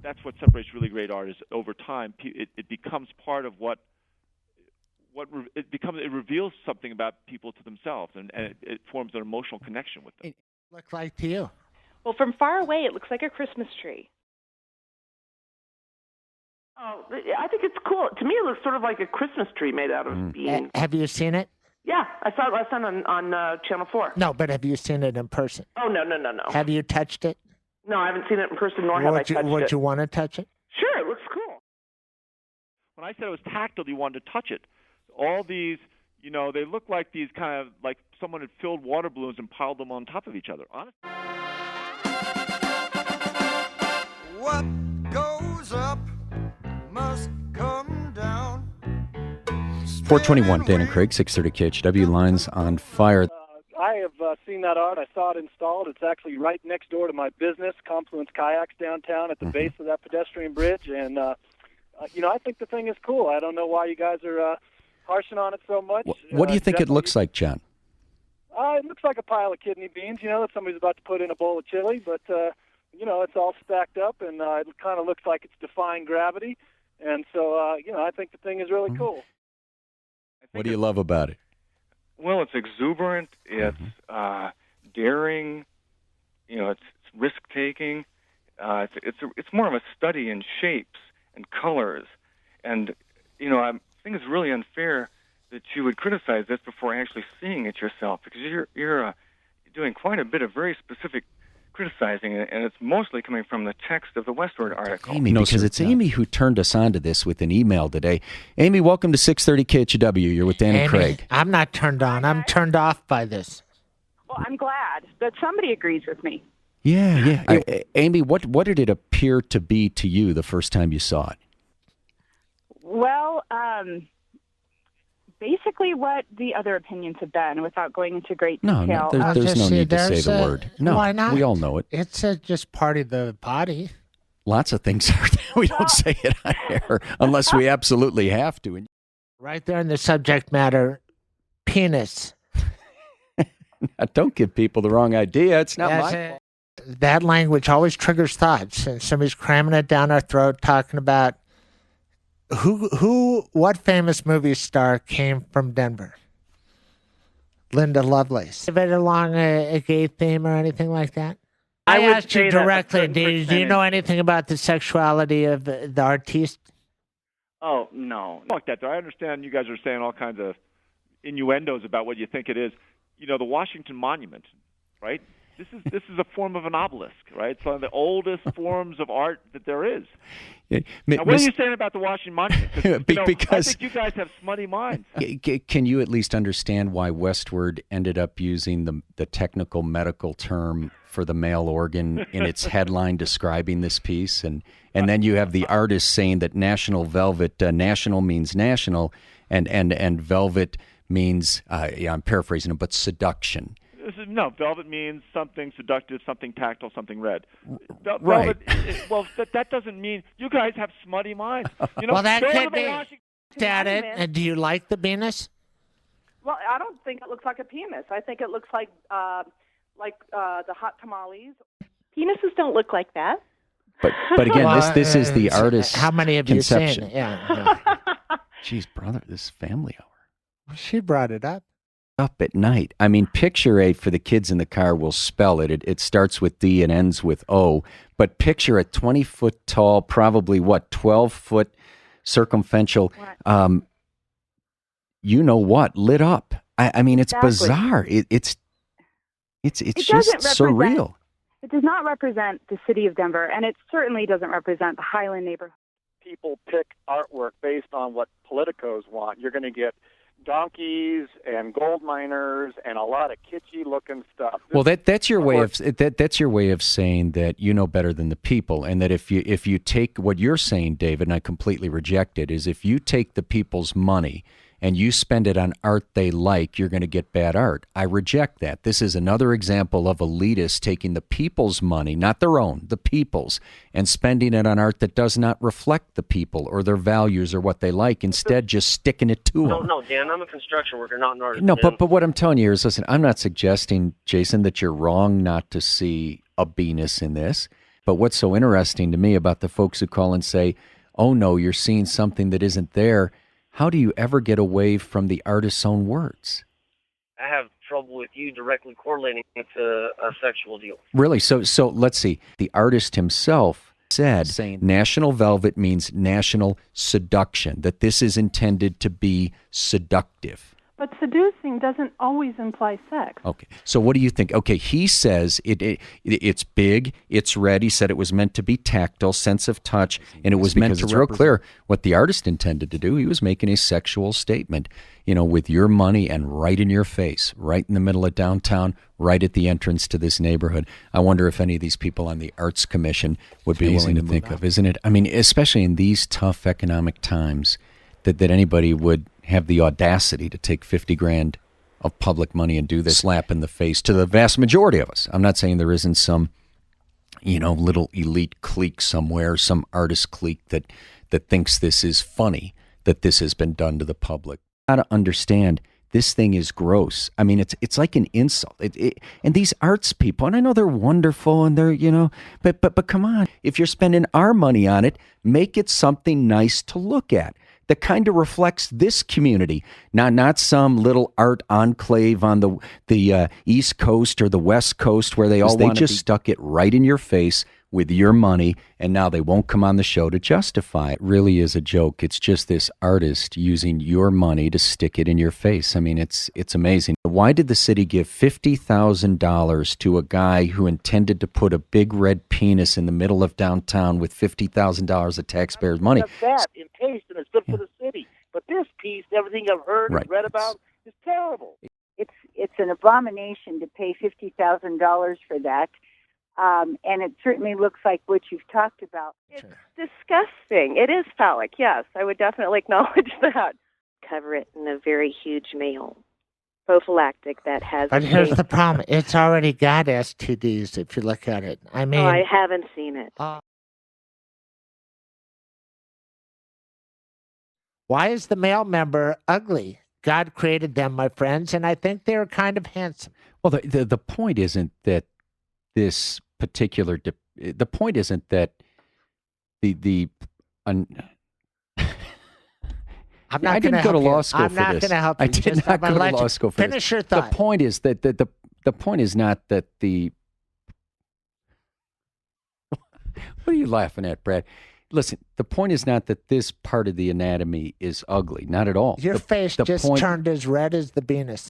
that's what separates really great art. Is over time, it becomes part of it reveals something about people to themselves, and it forms an emotional connection with them. It looks like to you? Well, from far away, it looks like a Christmas tree. Oh, I think it's cool. To me, it looks sort of like a Christmas tree made out of beans. Have you seen it? Yeah, I saw it last time on Channel 4. No, but have you seen it in person? Oh, no. Have you touched it? No, I haven't seen it in person, nor have I touched it. Would you want to touch it? Sure, it looks cool. When I said it was tactile, you wanted to touch it. All these, they look like these kind of, like someone had filled water balloons and piled them on top of each other. Honestly. What goes up must come down. 421, Dan and Craig, 630 KHW, lines on fire. I have seen that art. I saw it installed. It's actually right next door to my business, Confluence Kayaks downtown at the base of that pedestrian bridge. And, I think the thing is cool. I don't know why you guys are harshing on it so much. What do you think it looks like, John? It looks like a pile of kidney beans, that somebody's about to put in a bowl of chili. But, it's all stacked up, and it kind of looks like it's defying gravity. And so, I think the thing is really cool. What do you love about it? Well, it's exuberant. It's daring. It's risk-taking. It's more of a study in shapes and colors. And I think it's really unfair that you would criticize this before actually seeing it yourself, because you're doing quite a bit of very specific criticizing, and it's mostly coming from the text of the Westward article. Amy, because it's Amy who turned us on to this with an email today. Amy, welcome to 630 KHW. You're with Dan and Craig. I'm not turned on. I'm turned off by this. Well, I'm glad that somebody agrees with me. Yeah. Amy, what did it appear to be to you the first time you saw it? Well, basically what the other opinions have been, without going into great detail. No, there's no need to say the word. No, why not? We all know it. It's just part of the body. Lots of things are there. We don't say it on air unless we absolutely have to. Right there in the subject matter, penis. Don't give people the wrong idea. It's not my fault. That language always triggers thoughts. Somebody's cramming it down our throat, talking about what famous movie star came from Denver? Linda Lovelace. Is it along a gay theme or anything like that? I would asked you say that directly, a certain do you know anything about the sexuality of the artiste? Oh, no. Like that. I understand you guys are saying all kinds of innuendos about what you think it is. The Washington Monument, right? This is a form of an obelisk, right? It's one of the oldest forms of art that there is. Now, what are you saying about the Washington Monument? Because I think you guys have smutty minds. Can you at least understand why Westward ended up using the technical medical term for the male organ in its headline describing this piece? And then you have the artist saying that national velvet, national means national, and velvet means, I'm paraphrasing it, but seduction. No, velvet means something seductive, something tactile, something red. Right. Velvet, that doesn't mean you guys have smutty minds. Well, that could be. At it. And do you like the penis? Well, I don't think it looks like a penis. I think it looks like the hot tamales. Penises don't look like that. But again, this is the artist's How many have conception. you seen? Yeah. Jeez, brother, this is family hour. She brought it up. Up at night. I mean, picture a, for the kids in the car, we'll spell it. It starts with D and ends with O. But picture a 20-foot tall, probably 12-foot circumferential, lit up. I mean, it's bizarre. It's just surreal. It does not represent the city of Denver, and it certainly doesn't represent the Highland neighborhood. People pick artwork based on what politicos want. You're going to get donkeys and gold miners and a lot of kitschy looking stuff. Well, that's your way of that's your way of saying that you know better than the people, and that if you take what you're saying, David, and I completely reject it, is if you take the people's money and you spend it on art they like, you're going to get bad art. I reject that. This is another example of elitists taking the people's money, not their own, the people's, and spending it on art that does not reflect the people or their values or what they like, instead just sticking it to them. No, Dan, I'm a construction worker, not an artist. No, but what I'm telling you is, listen, I'm not suggesting, Jason, that you're wrong not to see a Venus in this. But what's so interesting to me about the folks who call and say, oh, no, you're seeing something that isn't there, how do you ever get away from the artist's own words? I have trouble with you directly correlating it to a sexual deal. Really? So let's see. The artist himself said national velvet means national seduction, that this is intended to be seductive. But seducing doesn't always imply sex. Okay. So what do you think? Okay, he says it's big, it's red. He said it was meant to be tactile, sense of touch, and it was meant to real clear what the artist intended to do. He was making a sexual statement, with your money and right in your face, right in the middle of downtown, right at the entrance to this neighborhood. I wonder if any of these people on the Arts Commission would be willing to think of, isn't it? I mean, especially in these tough economic times, that anybody would have the audacity to take $50,000 of public money and do this slap in the face to the vast majority of us. I'm not saying there isn't some, little elite clique somewhere, some artist clique that thinks this is funny, that this has been done to the public. Got to understand, this thing is gross. I mean, it's like an insult. And these arts people, and I know they're wonderful, and they're but come on, if you're spending our money on it, make it something nice to look at that kind of reflects this community, not some little art enclave on the East Coast or the West Coast where they just stuck it right in your face with your money, and now they won't come on the show to justify it. It really is a joke. It's just this artist using your money to stick it in your face. I mean, it's amazing. Why did the city give $50,000 to a guy who intended to put a big red penis in the middle of downtown with $50,000 of taxpayers' money? That in taste, and it's good for the city. But this piece, everything I've heard and read about, is terrible. It's an abomination to pay $50,000 for that. And it certainly looks like what you've talked about. It's disgusting. It is phallic, yes. I would definitely acknowledge that. Cover it in a very huge male prophylactic that has... But here's the problem. It's already got STDs if you look at it. I mean... Oh, I haven't seen it. Why is the male member ugly? God created them, my friends, and I think they're kind of handsome. Well, the point isn't that this particular the point isn't that I'm not I didn't go to law school for this. I'm not going to help you. I did not go to law school for this. Finish your thought. The point is that the point is not that the what are you laughing at, Brad? Listen, the point is not that this part of the anatomy is ugly. Not at all. Your face just turned as red as the penis.